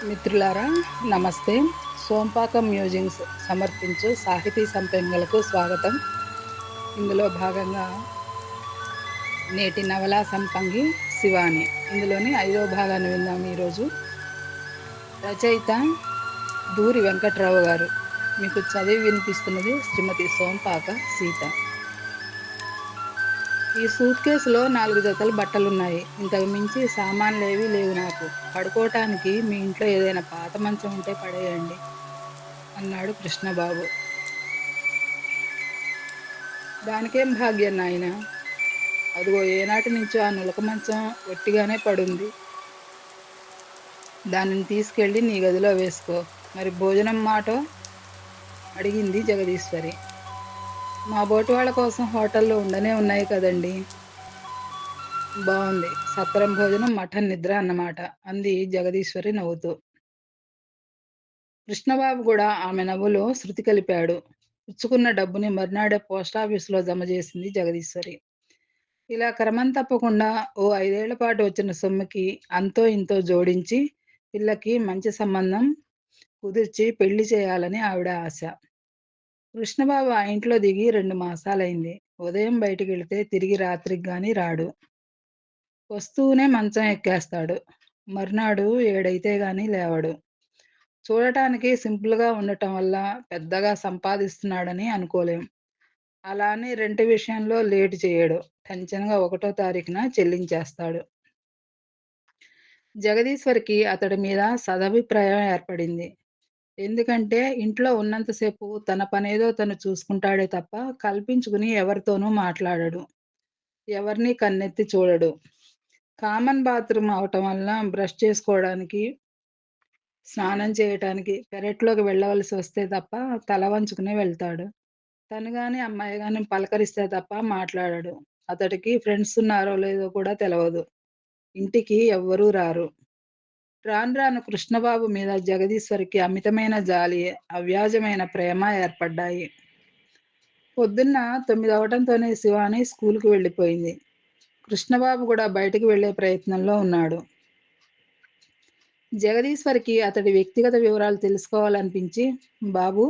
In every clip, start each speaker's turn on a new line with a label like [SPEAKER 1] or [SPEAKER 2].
[SPEAKER 1] మిత్రులారా, నమస్తే. సోంపాకం మ్యూజింగ్స్ సమర్పించు సాహితీ సంపెంగలకు స్వాగతం. ఇందులో భాగంగా నేటి నవలా సంపంగి శివాని. ఇందులోని 5వ భాగాన్ని విందాం ఈరోజు. రచయిత దూరి వెంకట్రావు గారు. మీకు చదివి వినిపిస్తున్నది శ్రీమతి సోంపాక సీత. ఈ సూట్ కేసులో 4 జతలు బట్టలున్నాయి. ఇంతకు మించి సామాన్లేవీ లేవు నాకు. పడుకోటానికి మీ ఇంట్లో ఏదైనా పాత మంచం ఉంటే పడేయండి అన్నాడు కృష్ణబాబు. దానికేం భాగ్యం నాయనా, అదిగో ఏనాటి నుంచో ఆ నులక మంచం ఒట్టిగానే పడుంది. దానిని తీసుకెళ్ళి నీ గదిలో వేసుకో. మరి భోజనం మాటో అడిగింది జగదీశ్వరి. మా బోటి వాళ్ళ కోసం హోటల్లో ఉండనే ఉన్నాయి కదండి. బాగుంది, సత్వరం భోజనం మఠం నిద్ర అన్నమాట అంది జగదీశ్వరి నవ్వుతూ. కృష్ణబాబు కూడా ఆమె నవ్వులో శృతి కలిపాడు. పుచ్చుకున్న డబ్బుని మర్నాడే పోస్టాఫీసులో జమ చేసింది జగదీశ్వరి. ఇలా క్రమం తప్పకుండా ఓ 5 ఏళ్ల పాటు వచ్చిన సొమ్ముకి అంతో ఇంతో జోడించి పిల్లకి మంచి సంబంధం కుదిర్చి పెళ్లి చేయాలని ఆవిడ ఆశ. కృష్ణబాబు ఆ ఇంట్లో దిగి 2 మాసాలైంది. ఉదయం బయటికెళితే తిరిగి రాత్రికి గాని రాడు. వస్తూనే మంచం ఎక్కేస్తాడు. మర్నాడు 7 అయితే గాని లేవడు. చూడటానికి సింపుల్‌గా ఉండటం వల్ల పెద్దగా సంపాదిస్తున్నాడని అనుకోలేం. అలా అని రెంట్ విషయంలో లేట్ చేయడు. టెన్షన్‌గా 1 తారీఖున చెల్లించేస్తాడు. జగదీశ్వరికి అతడి మీద సదభిప్రాయం ఏర్పడింది. ఎందుకంటే ఇంట్లో ఉన్నంత సేపు తన పనేదో తను చూసుకుంటాడే తప్ప కల్పించుకుని ఎవరితోనూ మాట్లాడడు. ఎవరిని కన్నెత్తి చూడడు. కామన్ బాత్రూమ్ అవటం వలన బ్రష్ చేసుకోవడానికి, స్నానం చేయటానికి పెరట్లోకి వెళ్ళవలసి వస్తే తప్ప తల వంచుకుని వెళ్తాడు. తను గాని, అమ్మాయి గాని పలకరిస్తే తప్ప మాట్లాడడు. అతడికి ఫ్రెండ్స్ ఉన్నారో లేదో కూడా తెలవదు. ఇంటికి ఎవ్వరూ రారు. రాను రాను కృష్ణబాబు మీద జగదీశ్వరికి అమితమైన జాలి, అవ్యాజమైన ప్రేమ ఏర్పడ్డాయి. పొద్దున్న 9 అవటంతోనే శివాని స్కూలుకి వెళ్ళిపోయింది. కృష్ణబాబు కూడా బయటికి వెళ్ళే ప్రయత్నంలో ఉన్నాడు. జగదీశ్వరికి అతడి వ్యక్తిగత వివరాలు తెలుసుకోవాలనిపించి, బాబూ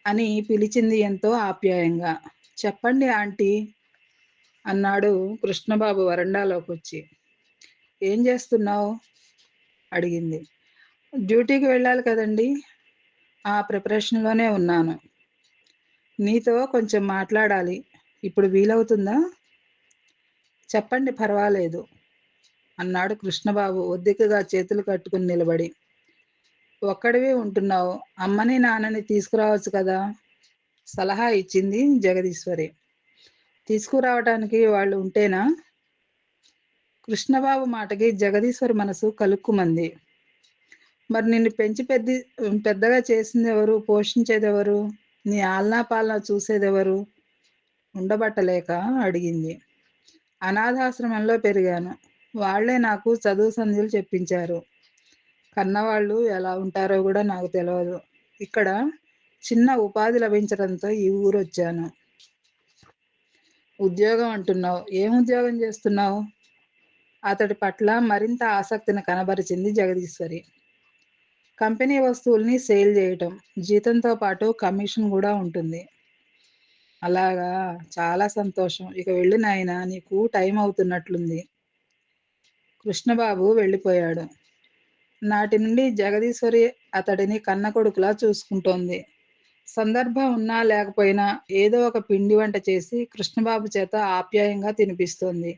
[SPEAKER 1] అని పిలిచింది ఎంతో ఆప్యాయంగా. చెప్పండి ఆంటీ అన్నాడు కృష్ణబాబు వరండాలోకొచ్చి. ఏం చేస్తున్నావు అడిగింది. డ్యూటీకి వెళ్ళాలి కదండి, ఆ ప్రిపరేషన్‌లోనే ఉన్నాను. నీతో కొంచెం మాట్లాడాలి. ఇప్పుడు వీలవుతుందా? చెప్పండి, పర్వాలేదు అన్నాడు కృష్ణబాబు ఒద్దికగా చేతులు కట్టుకుని నిలబడి. ఒక్కడివే ఉంటున్నావు. అమ్మని నాన్నని తీసుకురావచ్చు కదా సలహా ఇచ్చింది జగదీశ్వరి. తీసుకురావటానికి వాళ్ళు ఉంటేనా? కృష్ణబాబు మాటకి జగదీశ్వరి మనసు కలుక్కుమంది. మరి నిన్ను పెంచి పెద్దగా చేసిందెవరు? పోషించేదెవరు? నీ ఆలనా పాలనా చూసేదెవరు? ఉండబట్టలేక అడిగింది. అనాథాశ్రమంలో పెరిగాను. వాళ్ళే నాకు చదువు సంధ్యలు చెప్పించారు. కన్నవాళ్ళు ఎలా ఉంటారో గూడా నాకు తెలవదు. ఇక్కడ చిన్న ఉపాధి లభించడంతో ఈ ఊరొచ్చాను. ఉద్యోగం అంటున్నావు. ఏం ఉద్యోగం చేస్తున్నావు? అతడి పట్ల మరింత ఆసక్తిని కనబరిచింది జగదీశ్వరి. కంపెనీ వస్తువుల్ని సేల్ చేయటం. జీతంతో పాటు కమిషన్ గూడా ఉంటుంది. అలాగా, చాలా సంతోషం. ఇక వెళ్ళు నాయనా, నీకు టైం అవుతున్నట్లుంది. కృష్ణబాబు వెళ్ళిపోయాడు. నాటి నుండి జగదీశ్వరి అతడిని కన్న కొడుకులా చూసుకుంటోంది. సందర్భం ఉన్నా లేకపోయినా ఏదో ఒక పిండి వంట చేసి కృష్ణబాబు చేత ఆప్యాయంగా తినిపిస్తోంది.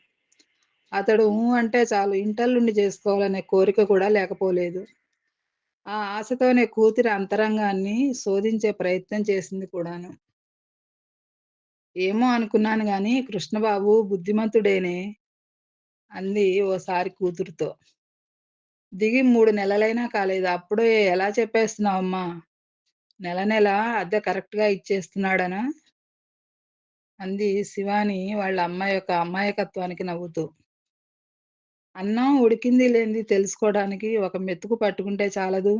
[SPEAKER 1] అతడు ఊ అంటే చాలు ఇంటల్లుండి చేసుకోవాలనే కోరిక కూడా లేకపోలేదు. ఆ ఆశతోనే కూతురి అంతరంగాన్ని శోధించే ప్రయత్నం చేసింది కూడాను. ఏమో అనుకున్నాను గాని కృష్ణబాబు బుద్ధిమంతుడేనే అంది ఓసారి కూతురుతో. దిగి 3 నెలలైనా కాలేదు. అప్పుడే ఎలా చెప్పేస్తున్నావమ్మా? నెల నెలా అద్దె కరెక్ట్‌గా ఇచ్చేస్తున్నాడనా? అంది శివాని వాళ్ళ అమ్మ యొక్క అమాయకత్వానికి నవ్వుతూ. అన్నం ఉడికింది లేనిది తెలుసుకోడానికి ఒక మెతుకు పట్టుకుంటే చాలదు.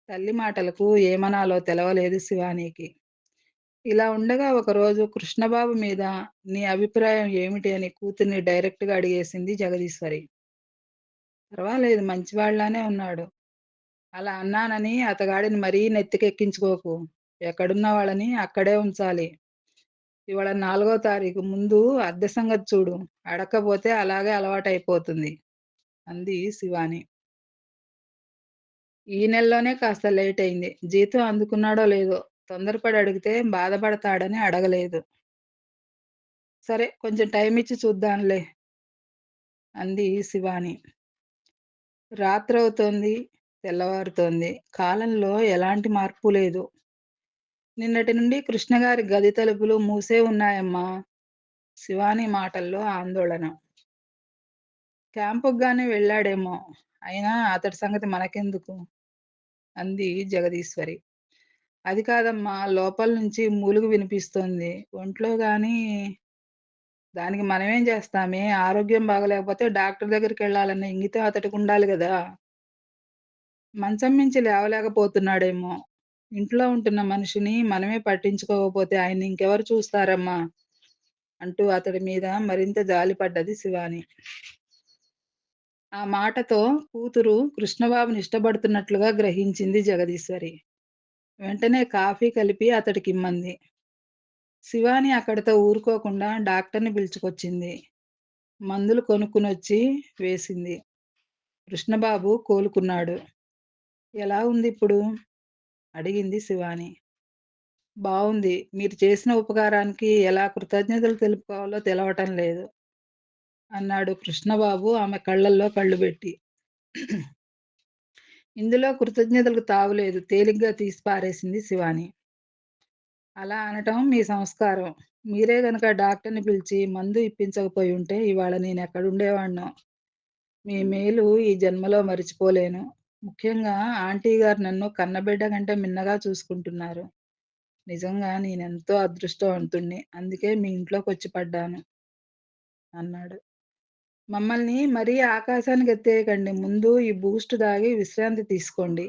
[SPEAKER 1] తల్లి మాటలకు ఏమనాలో తెలవలేదు శివానీకి. ఇలా ఉండగా ఒకరోజు కృష్ణబాబు మీద నీ అభిప్రాయం ఏమిటి అని కూతుర్ని డైరెక్ట్‌గా అడిగేసింది జగదీశ్వరి. పర్వాలేదు మంచివాడిలానే ఉన్నాడు. అలా అన్నానని అతగాడిని మరీ నెత్తికెక్కించుకోకు. ఎక్కడున్న వాళ్ళని అక్కడే ఉంచాలి. ఇవాళ 4 తారీఖు. ముందు అద్దె సంగతి చూడు. అడక్కపోతే అలాగే అలవాటయిపోతుంది అంది శివాని. ఈ నెలలోనే కాస్త లేటయింది. జీతం అందుకున్నాడో లేదో తొందరపడి అడిగితే బాధపడతాడని అడగలేదు. సరే కొంచెం టైమిచ్చి చూద్దాంలే అంది శివాని. రాత్రవుతోంది. తెల్లవారుతోంది. కాలంలో ఎలాంటి మార్పు లేదు. నిన్నటి నుండి కృష్ణగారి గది తలుపులు మూసే ఉన్నాయమ్మా. శివాని మాటల్లో ఆందోళన. క్యాంపుగ్గాని వెళ్ళాడేమో! అయినా అతడి సంగతి మనకెందుకు? అంది జగదీశ్వరి. అది కాదమ్మా! లోపల నుంచి మూలుగు వినిపిస్తోంది. ఒంట్లో గానీ దానికి మనమేం చేస్తామే? ఆరోగ్యం బాగోలేకపోతే డాక్టర్ దగ్గరికెళ్ళాలన్న ఇంగితం అతడికుండాలి గదా! మంచం మించి లేవలేకపోతున్నాడేమో! ఇంట్లో ఉంటున్న మనిషిని మనమే పట్టించుకోకపోతే ఆయన్ని ఇంకెవరు చూస్తారమ్మా? అంటూ అతడి మీద మరింత జాలిపడ్డది శివాని. ఆ మాటతో కూతురు కృష్ణబాబుని ఇష్టపడుతున్నట్లుగా గ్రహించింది జగదీశ్వరి. వెంటనే కాఫీ కలిపి అతడికిమ్మంది. శివాని అక్కడితో ఊరుకోకుండా డాక్టర్‌ని పిలుచుకొచ్చింది. మందులు కొనుక్కొనొచ్చి వేసింది. కృష్ణబాబు కోలుకున్నాడు. ఎలా ఉందిప్పుడు? అడిగింది శివాని. బావుంది. మీరు చేసిన ఉపకారానికి ఎలా కృతజ్ఞతలు తెలుపుకోవాలో తెలవటం లేదు అన్నాడు కృష్ణబాబు ఆమె కళ్ళల్లో కళ్ళు బెట్టి. ఇందులో కృతజ్ఞతలకు తావులేదు తేలిగ్గా తీసి పారేసింది శివాని. అలా అనటం మీ సంస్కారం. మీరే గనక డాక్టర్‌ని పిలిచి మందు ఇప్పించకపోయుంటే ఇవాళ నేనెక్కడుండేవాడినో. మీ మేలు ఈ జన్మలో మరిచిపోలేను. ముఖ్యంగా ఆంటీ గారు నన్ను కన్నబిడ్డ కంటే మిన్నగా చూసుకుంటున్నారు. నిజంగా నేనెంతో అదృష్టవంతుడిని. అందుకే మీ ఇంట్లోకొచ్చి పడ్డాను అన్నాడు. మమ్మల్ని మరీ ఆకాశానికెత్తేయకండి. ముందు ఈ బూస్ట్ తాగి విశ్రాంతి తీసుకోండి.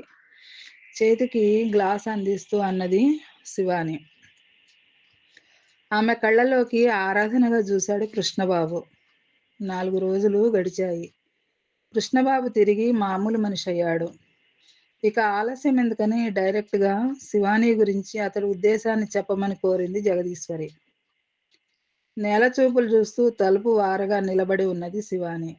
[SPEAKER 1] చేతికి గ్లాస్ అందిస్తూ అన్నది శివాని. ఆమె కళ్ళలోకి ఆరాధనగా చూశాడు కృష్ణబాబు. 4 రోజులు గడిచాయి. కృష్ణబాబు తిరిగి మామూలు మనిషయ్యాడు. ఇక ఆలస్యం ఎందుకని డైరెక్ట్‌గా శివాని గురించి అతడి ఉద్దేశాన్ని చెప్పమని కోరింది జగదీశ్వరి. నేల చూపులు చూస్తూ తలుపు వారగా నిలబడి ఉన్నది శివాని.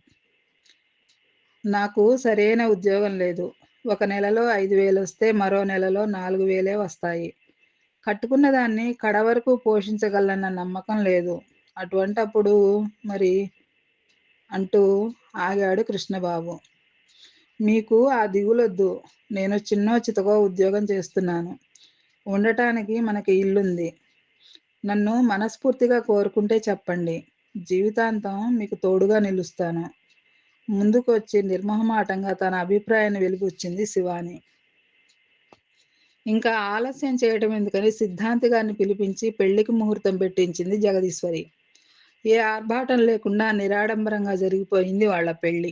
[SPEAKER 1] నాకు సరైన ఉద్యోగం లేదు. ఒక నెలలో 5,000 వస్తే మరో నెలలో 4,000 వస్తాయి. కట్టుకున్న దాన్ని కడవరకు పోషించగలనన్న నమ్మకం లేదు. అటువంటప్పుడు మరి అంటూ ఆగాడు కృష్ణబాబు. మీకు ఆ దిగులొద్దు. నేను చిన్నో చితకో ఉద్యోగం చేస్తున్నాను. ఉండటానికి మనకి ఇల్లుంది. నన్ను మనస్ఫూర్తిగా కోరుకుంటే చెప్పండి. జీవితాంతం మీకు తోడుగా నిలుస్తాను. ముందుకొచ్చి నిర్మొహమాటంగా తన అభిప్రాయాన్ని వెలిబుచ్చింది శివాని. ఇంకా ఆలస్యం చేయటం ఎందుకని సిద్ధాంతి గారిని పిలిపించి పెళ్ళికి ముహూర్తం పెట్టించింది జగదీశ్వరి. ఏ ఆర్భాటం లేకుండా నిరాడంబరంగా జరిగిపోయింది వాళ్ళ పెళ్లి.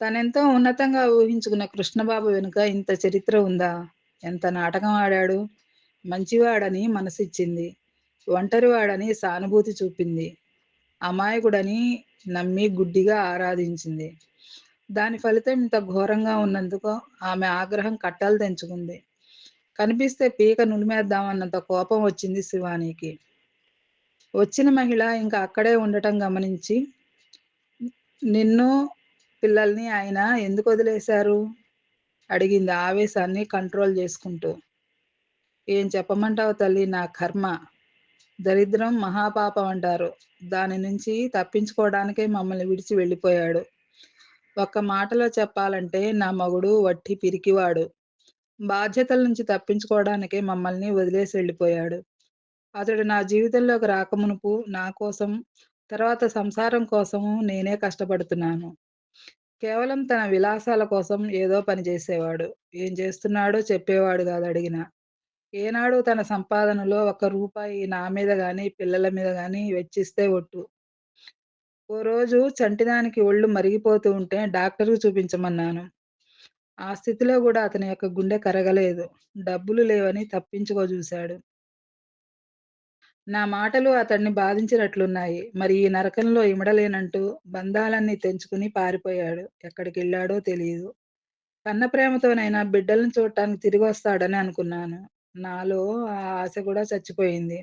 [SPEAKER 1] తనెంతో ఉన్నతంగా ఊహించుకున్న కృష్ణబాబు వెనుక ఇంత చరిత్ర ఉందా? ఎంత నాటకం ఆడాడు. మంచివాడని మనసిచ్చింది. ఒంటరివాడని సానుభూతి చూపింది. అమాయకుడని నమ్మి గుడ్డిగా ఆరాధించింది. దాని ఫలితం ఇంత ఘోరంగా ఉన్నందుకు ఆమె ఆగ్రహం కట్టలు తెంచుకుంది. కనిపిస్తే పీక నులిమేద్దామన్నంత కోపం వచ్చింది శివానీకి. వచ్చిన మహిళ ఇంక అక్కడే ఉండటం గమనించి, నిన్ను, పిల్లల్ని ఆయన ఎందుకొదిలేశారు? అడిగింది ఆవేశాన్ని కంట్రోల్ చేసుకుంటూ. ఏం చెప్పమంటావు తల్లి నా కర్మ. దరిద్రం మహాపాపం అంటారు. దాని నుంచి తప్పించుకోవడానికే మమ్మల్ని విడిచి వెళ్ళిపోయాడు. ఒక్క మాటలో చెప్పాలంటే నా మొగుడు వట్టి పిరికివాడు. బాధ్యతల నుంచి తప్పించుకోవడానికే మమ్మల్ని వదిలేసి వెళ్ళిపోయాడు. అతడు నా జీవితంలోకి రాకమునుపు నా కోసం, తర్వాత సంసారం కోసము నేనే కష్టపడుతున్నాను. కేవలం తన విలాసాల కోసం ఏదో పని చేసేవాడు. ఏం చేస్తున్నాడో చెప్పేవాడు గాదు అడిగినా. ఏనాడు తన సంపాదనలో ఒక్క రూపాయి నా మీద గాని, పిల్లల మీద గాని వెచ్చిస్తే ఒట్టు. ఓ రోజు చంటిదానికి ఒళ్ళు మరిగిపోతూ ఉంటే డాక్టర్‌కి చూపించమన్నాను. ఆ స్థితిలో గూడా అతని యొక్క గుండె కరగలేదు. డబ్బులు లేవని తప్పించుకోజూసాడు. నా మాటలు అతడిని బాధించినట్లున్నాయి. మరి ఈ నరకంలో ఇమడలేనంటూ బంధాలన్నీ తెంచుకుని పారిపోయాడు. ఎక్కడికెళ్ళాడో తెలీదు. కన్న ప్రేమతోనైనా బిడ్డలను చూడటానికి తిరిగొస్తాడని అనుకున్నాను. నాలో ఆ ఆశ కూడా చచ్చిపోయింది.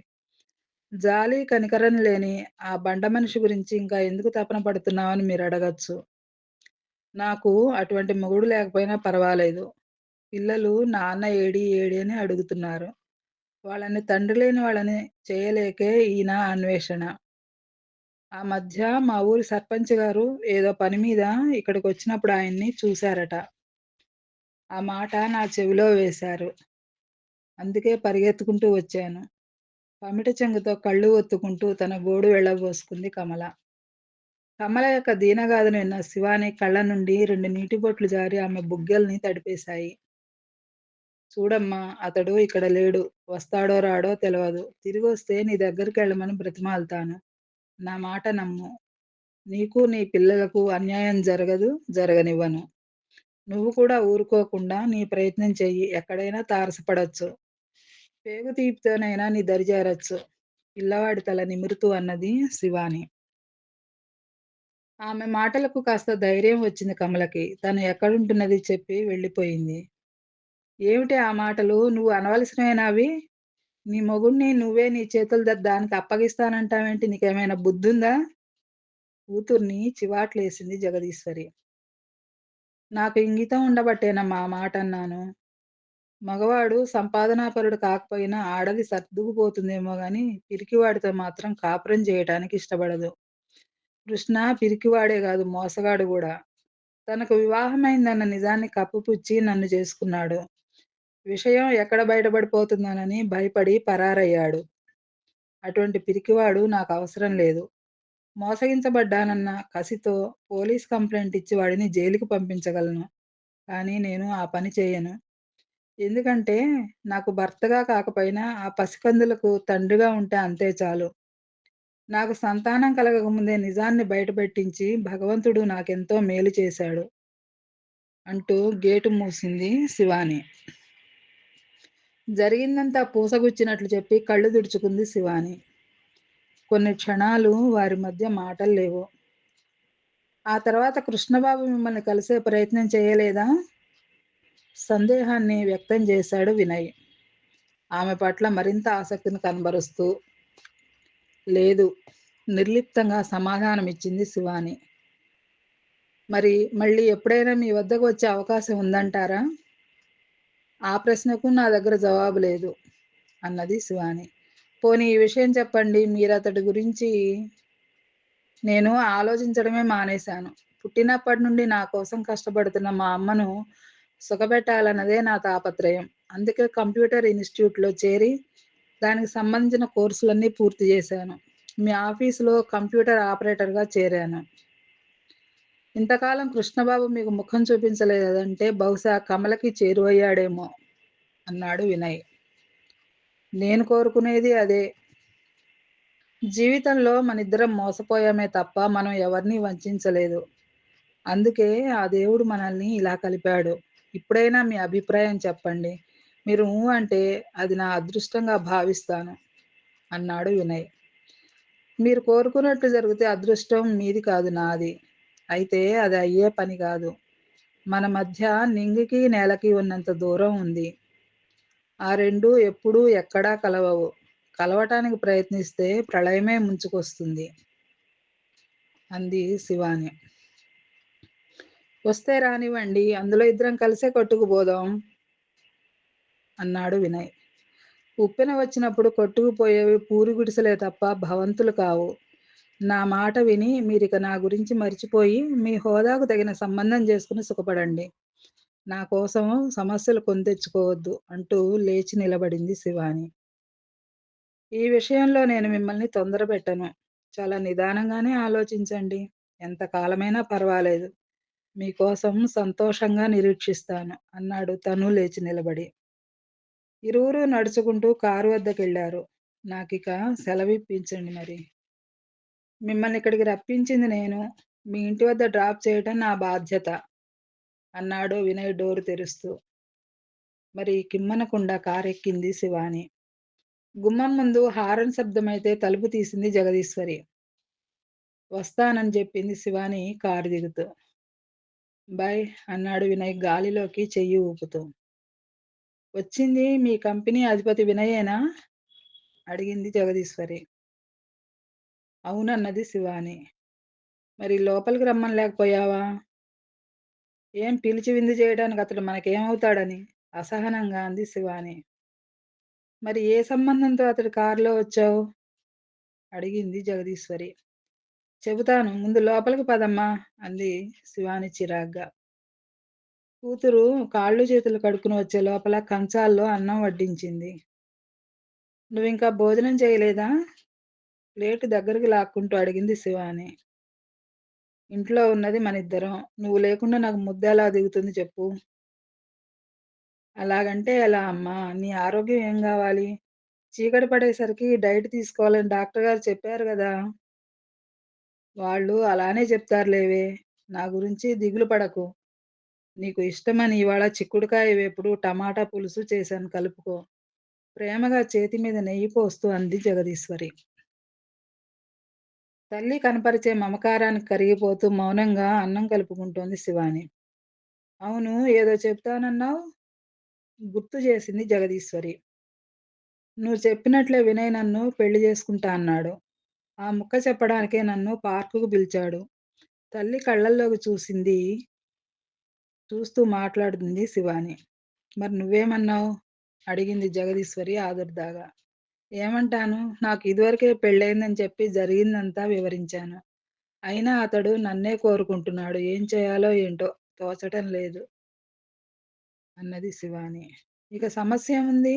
[SPEAKER 1] జాలి, కనికరం లేని ఆ బండ మనిషి గురించి ఇంకా ఎందుకు తపన పడుతున్నావని మీరడగొచ్చు. నాకు అటువంటి మొగుడు లేకపోయినా పర్వాలేదు. పిల్లలు నాన్న ఏడి, ఏడి అని అడుగుతున్నారు. వాళ్ళని తండ్రి లేని వాళ్ళని చేయలేకే ఈయన అన్వేషణ. ఆ మధ్య మా ఊరి సర్పంచ్ గారు ఏదో పని మీద ఇక్కడికొచ్చినప్పుడు ఆయన్ని చూసారట. ఆ మాట నా చెవిలో వేశారు. అందుకే పరిగెత్తుకుంటూ వచ్చాను. పమిట చెంగుతో కళ్ళు ఒత్తుకుంటూ తన గోడు వెళ్ళబోసుకుంది కమల. కమల యొక్క దీనగాథను విన్న శివాని కళ్ళ నుండి 2 నీటి బొట్లు జారి ఆమె బుగ్గల్ని తడిపేశాయి. చూడమ్మా! అతడు ఇక్కడ లేడు. వస్తాడో రాడో తెలవదు. తిరిగొస్తే నీ దగ్గరికెళ్ళమని బ్రతిమాలుతాను. నా మాట నమ్ము. నీకు, నీ పిల్లలకు అన్యాయం జరగదు, జరగనివ్వను. నువ్వు కూడా ఊరుకోకుండా నీ ప్రయత్నం చెయ్యి. ఎక్కడైనా తారసపడొచ్చు. పేగు తీపితోనైనా నీ దరి చేరొచ్చు. పిల్లవాడి తల నిమురుతూ అన్నది శివాని. ఆమె మాటలకు కాస్త ధైర్యం వచ్చింది కమలకి. తను ఎక్కడుంటున్నది చెప్పి వెళ్ళిపోయింది. ఏమిటి ఆ మాటలు? నువ్వు అనవలసినవేనా అవి? నీ మొగుడిని నువ్వే నీ చేతులతో దానికి అప్పగిస్తానంటావేంటి? నీకేమైనా బుద్ధుందా? కూతుర్ని చివాట్లేసింది జగదీశ్వరి. నాకు ఇంగితం ఉండబట్టేనమ్మా ఆ మాటన్నాను. మగవాడు సంపాదనాపరుడు కాకపోయినా ఆడది సర్దుకుపోతుందేమో గాని, పిరికివాడితో మాత్రం కాపురం చేయటానికి ఇష్టపడదు. కృష్ణ పిరికివాడే గాదు మోసగాడు గూడా. తనకు వివాహమైందన్న నిజాన్ని కప్పిపుచ్చి నన్ను చేసుకున్నాడు. విషయం ఎక్కడ బయటపడిపోతుందోనని భయపడి పరారయ్యాడు. అటువంటి పిరికివాడు నాకవసరం లేదు. మోసగించబడ్డానన్న కసితో పోలీస్ కంప్లెయింట్ ఇచ్చి వాడిని జైలుకి పంపించగలను. కానీ నేను ఆ పని చేయను. ఎందుకంటే నాకు భర్తగా కాకపోయినా ఆ పసికందులకు తండ్రిగా ఉంటే అంతే చాలు. నాకు సంతానం కలగకముందే నిజాన్ని బయటపెట్టించి భగవంతుడు నాకెంతో మేలు చేశాడు అంటూ గేటు మూసింది శివాని. జరిగిందంతా పూసగుచ్చినట్లు చెప్పి కళ్ళు తుడుచుకుంది శివాని. కొన్ని క్షణాలు వారి మధ్య మాటలు లేవు. ఆ తర్వాత కృష్ణబాబు మిమ్మల్ని కలిసే ప్రయత్నం చేయలేదా? సందేహాన్ని వ్యక్తం చేశాడు వినయ్. ఆమె పట్ల మరింత ఆసక్తిని కనబరుస్తూ. లేదు. నిర్లిప్తంగా సమాధానమిచ్చింది శివాని. మరి మళ్ళీ ఎప్పుడైనా మీ వద్దకు వచ్చే అవకాశం ఉందంటారా? ఆ ప్రశ్నకు నా దగ్గర జవాబు లేదు అన్నది శివాని. పోనీ ఈ విషయం చెప్పండి. మీరతడి గురించి నేను ఆలోచించడమే మానేశాను. పుట్టినప్పటి నుండి నా కోసం కష్టపడుతున్న మా అమ్మను సుఖపెట్టాలన్నదే నా తాపత్రయం. అందుకే కంప్యూటర్ ఇన్‌స్టిట్యూట్‌లో చేరి దానికి సంబంధించిన కోర్సులన్నీ పూర్తి చేశాను. మీ ఆఫీసులో కంప్యూటర్ ఆపరేటర్‌గా చేరాను. ఇంతకాలం కృష్ణబాబు మీకు ముఖం చూపించలేదంటే బహుశా కమలకి చేరువయ్యాడేమో అన్నాడు వినయ్. నేను కోరుకునేది అదే. జీవితంలో మనిద్దరం మోసపోయామే తప్ప మనం ఎవరిని వంచించలేదు. అందుకే ఆ దేవుడు మనల్ని ఇలా కలిపాడు. ఇప్పుడైనా మీ అభిప్రాయం చెప్పండి. మీరు ఊ అంటే అది నా అదృష్టంగా భావిస్తాను అన్నాడు వినయ్. మీరు కోరుకున్నట్లు జరిగితే అదృష్టం మీది కాదు నాది. అయితే అది అయ్యే పని కాదు. మన మధ్య నింగికి, నేలకి ఉన్నంత దూరం ఉంది. ఆ రెండూ ఎప్పుడూ ఎక్కడా కలవవు. కలవటానికి ప్రయత్నిస్తే ప్రళయమే ముంచుకొస్తుంది అంది శివాని. వస్తే రానివ్వండి. అందులో ఇద్దరం కలిసే కొట్టుకుపోదాం అన్నాడు వినయ్. ఉప్పెన వచ్చినప్పుడు కొట్టుకుపోయేవి పూరి గుడిసెలే తప్ప భవంతులు కావు. నా మాట విని మీరిక నా గురించి మరిచిపోయి మీ హోదాకు తగిన సంబంధం చేసుకుని సుఖపడండి. నా కోసం సమస్యలు కొని తెచ్చుకోవద్దు అంటూ లేచి నిలబడింది శివాని. ఈ విషయంలో నేను మిమ్మల్ని తొందరపెట్టను. చాలా నిదానంగానే ఆలోచించండి. ఎంత కాలమైనా పర్వాలేదు. మీకోసం సంతోషంగా నిరీక్షిస్తాను అన్నాడు తను లేచి నిలబడి. ఇరువురూ నడుచుకుంటూ కారు వద్దకెళ్లారు. నాకిక సెలవిప్పించండి మరి. మిమ్మల్ని ఇక్కడికి రప్పించింది నేను. మీ ఇంటి వద్ద డ్రాప్ చేయటం నా బాధ్యత అన్నాడు వినయ్ డోరు తెరుస్తూ. మరి కిమ్మనకుండా కారెక్కింది శివాని. గుమ్మం ముందు హారన్ శబ్దమైతే తలుపు తీసింది జగదీశ్వరి. వస్తానని జెప్పింది శివాని కారు దిగుతూ. బై అన్నాడు వినయ్ గాలిలోకి చెయ్యి ఊపుతూ. వచ్చింది మీ కంపెనీ అధిపతి వినయేనా? అడిగింది జగదీశ్వరి. అవునన్నది శివాని. మరి లోపలికి రమ్మనలేకపోయావా? ఏం పిలిచి విందు జేయడానికి అతడు మనకేమవుతాడని? అసహనంగా అంది శివాని. మరి ఏ సంబంధంతో అతడి కారులో వచ్చావు? అడిగింది జగదీశ్వరి. చెబుతాను ముందు లోపలికి పదమ్మా! అంది శివాని చిరాగ్గా. కూతురు కాళ్ళు చేతులు కడుక్కుని వచ్చే లోపల కంచాల్లో అన్నం వడ్డించింది. నువ్వింకా భోజనం చేయలేదా? ప్లేటు దగ్గరికి లాక్కుంటూ అడిగింది శివాని. ఇంట్లో ఉన్నది మనిద్దరం. నువ్వు లేకుండా నాకు ముద్దెలా దిగుతుంది చెప్పు? అలాగంటే ఎలా అమ్మా? నీ ఆరోగ్యం ఏం గావాలి? చీకటి పడేసరికి డైట్ తీసుకోవాలని డాక్టర్ గారు చెప్పారు గదా! వాళ్ళు అలానే చెప్తారులేవే. నా గురించి దిగులు పడకు. నీకు ఇష్టమని ఇవాళ చిక్కుడుకాయ వేపుడు, టమాటా పులుసు చేశాను కలుపుకో. ప్రేమగా చేతి మీద నెయ్యి పోస్తూ అంది జగదీశ్వరి. తల్లి కనపరిచే మమకారానికి కరిగిపోతూ మౌనంగా అన్నం కలుపుకుంటోంది శివాని. అవును ఏదో చెప్తానన్నావు? గుర్తు చేసింది జగదీశ్వరి. నువ్వు చెప్పినట్లే వినయ్ నన్ను పెళ్లి చేసుకుంటా అన్నాడు. ఆ ముక్క చెప్పడానికే నన్ను పార్కుకు పిలిచాడు. తల్లి కళ్ళల్లోకి చూస్తూ మాట్లాడుతుంది శివాని. మరి నువ్వేమన్నావు? అడిగింది జగదీశ్వరి ఆదుర్దాగా. ఏమంటాను? నాకు ఇదివరకే పెళ్ళయిందని చెప్పి జరిగిందంతా వివరించాను. అయినా అతడు నన్నే కోరుకుంటున్నాడు. ఏం చేయాలో ఏంటో తోచటం లేదు అన్నది శివాని. ఇక సమస్యేముంది?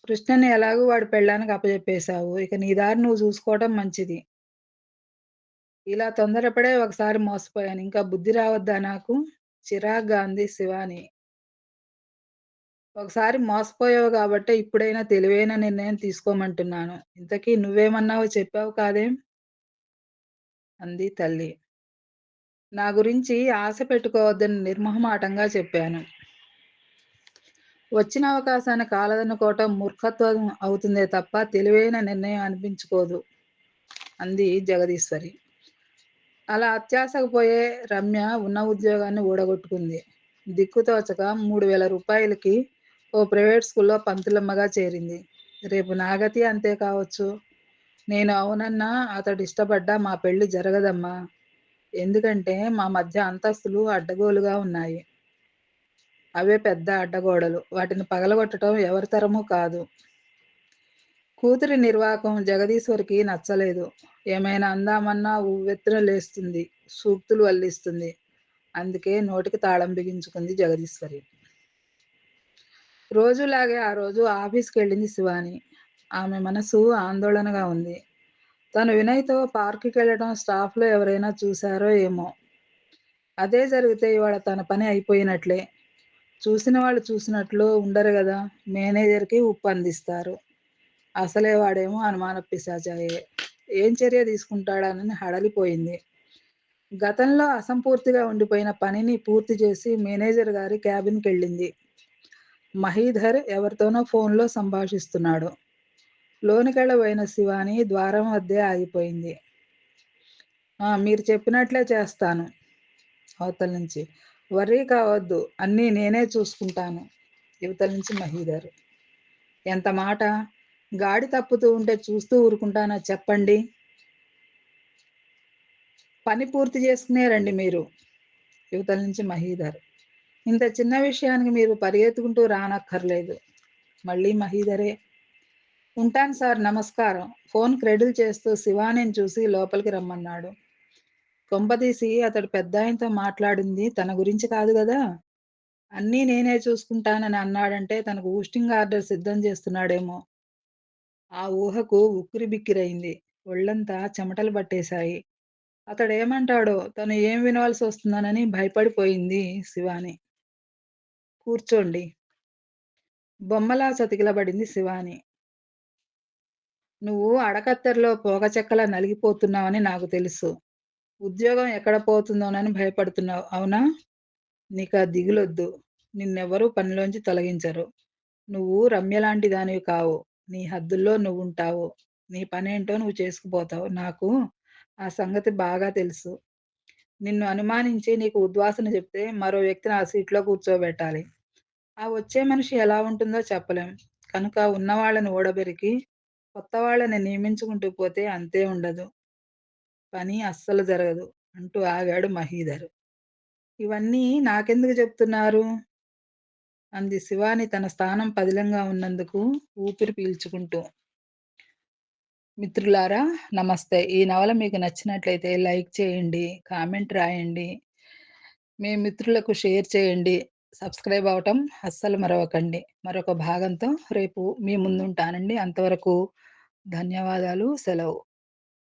[SPEAKER 1] కృష్ణని ఎలాగూ వాడి పెళ్ళానికి అప్పజెప్పేశావు. ఇక నీ దారి నువ్వు చూసుకోవటం మంచిది. ఇలా తొందరపడే ఒకసారి మోసపోయాను. ఇంకా బుద్ధి రావద్దా నాకు? చిరాగ్గా అంది శివాని. ఒకసారి మోసపోయావు గాబట్టే ఇప్పుడైనా తెలివైన నిర్ణయం తీసుకోమంటున్నాను. ఇంతకీ నువ్వేమన్నావో చెప్పావు కాదేం? అంది తల్లి. నా గురించి ఆశ పెట్టుకోవద్దని నిర్మొహమాటంగా చెప్పాను. వచ్చిన అవకాశాన్ని కాలదనుకోవటం మూర్ఖత్వం అవుతుందే తప్ప తెలివైన నిర్ణయం అనిపించుకోదు అంది జగదీశ్వరి. అలా అత్యాశకు పోయే రమ్య ఉన్న ఉద్యోగాన్ని ఊడగొట్టుకుంది. దిక్కుతోచక 3000 రూపాయలకి ఓ ప్రైవేట్ స్కూల్లో పంతులమ్మగా చేరింది. రేపు నా గతి అంతే కావచ్చు. నేను అవునన్నా అతడిష్టపడ్డా మా పెళ్లి జరగదమ్మా. ఎందుకంటే మా మధ్య అంతస్తులు అడ్డగోలుగా ఉన్నాయి. అవే పెద్ద అడ్డగోడలు. వాటిని పగలగొట్టటం ఎవరి తరమూ కాదు. కూతురి నిర్వాకం జగదీశ్వరికి నచ్చలేదు. ఏమైనా అందామన్నా ఉవ్వెత్తున లేస్తుంది. సూక్తులు వల్లిస్తుంది. అందుకే నోటికి తాళం బిగించుకుంది జగదీశ్వరి. రోజులాగే ఆ రోజు ఆఫీస్‌కెళ్ళింది శివాని. ఆమె మనసు ఆందోళనగా ఉంది. తను వినయ్‌తో పార్కుకెళ్ళడం స్టాఫ్‌లో ఎవరైనా చూసారో ఏమో! అదే జరిగితే ఇవాళ తన పని అయిపోయినట్లే. చూసిన వాళ్ళు చూసినట్లు ఉండరు గదా! మేనేజర్‌కి ఉప్పందిస్తారు. అసలే వాడేమో అనుమానపు పిశాచాయే. ఏం చర్య తీసుకుంటాడానని హడలిపోయింది. గతంలో అసంపూర్తిగా ఉండిపోయిన పనిని పూర్తి చేసి మేనేజర్ గారి క్యాబిన్‌కెళ్ళింది. మహీధర్ ఎవరితోనో ఫోన్‌లో సంభాషిస్తున్నాడు. లోనికెళ్ళబోయిన శివాని ద్వారం వద్దే ఆగిపోయింది. మీరు చెప్పినట్లే చేస్తాను అవతల నుంచి. వర్రీ కావద్దు. అన్నీ నేనే చూసుకుంటాను. ఇవతల నుంచి మహీధర్. ఎంత మాట! గాడి తప్పుతూ ఉంటే చూస్తూ ఊరుకుంటానా చెప్పండి? పని పూర్తి చేసుకునే రండి మీరు. ఇవతల నుంచి మహీధర్. ఇంత చిన్న విషయానికి మీరు పరిగెత్తుకుంటూ రానక్కర్లేదు. మళ్ళీ మహీధరే. ఉంటాను సార్ నమస్కారం. ఫోన్ క్రెడిల్ చేస్తూ శివానిని చూసి లోపలికి రమ్మన్నాడు. కొంపదీసి అతడు పెద్దాయనతో మాట్లాడింది తన గురించి కాదు గదా! అన్నీ నేనే చూసుకుంటానని అన్నాడంటే తనకు ఊస్టింగ్ ఆర్డర్ సిద్ధం చేస్తున్నాడేమో! ఆ ఊహకు ఉక్కిరిబిక్కిరైంది. ఒళ్ళంతా చెమటలు పట్టేశాయి. అతడేమంటాడో, తను ఏం వినవలసొస్తుందోనని భయపడిపోయింది శివాని. కూర్చోండి. బొమ్మలా చతికిలబడింది శివాని. నువ్వు అడకత్తెరలో పోగచెక్కలా నలిగిపోతున్నావని నాకు తెలుసు. ఉద్యోగం ఎక్కడ పోతుందోనని భయపడుతున్నావు. అవునా? నీకా దిగులొద్దు. నిన్నెవ్వరూ పనిలోంచి తొలగించరు. నువ్వు రమ్య లాంటి దానివి కావు. నీ హద్దుల్లో నువ్వుంటావు. నీ పనేంటో నువ్వు చేసుకుపోతావు. నాకు ఆ సంగతి బాగా తెలుసు. నిన్ను అనుమానించి నీకు ఉద్వాసన చెప్తే మరో వ్యక్తిని ఆ సీట్‌లో కూర్చోబెట్టాలి. ఆ వచ్చే మనిషి ఎలా ఉంటుందో చెప్పలేం. కనుక ఉన్నవాళ్ళని ఊడబెరికి కొత్త వాళ్ళని నియమించుకుంటూ పోతే అంతే ఉండదు. పని అస్సలు జరగదు అంటూ ఆగాడు మహీధర్. ఇవన్నీ నాకెందుకు చెప్తున్నారు? అంది శివాని తన స్థానం పదిలంగా ఉన్నందుకు ఊపిరి పీల్చుకుంటూ. మిత్రులారా నమస్తే. ఈ నవల మీకు నచ్చినట్లయితే లైక్ చేయండి, కామెంట్ రాయండి, మీ మిత్రులకు షేర్ చేయండి. సబ్స్క్రైబ్ అవ్వటం అస్సలు మరవకండి. మరొక భాగంతో రేపు మీ ముందుంటానండి. అంతవరకు ధన్యవాదాలు. సెలవు.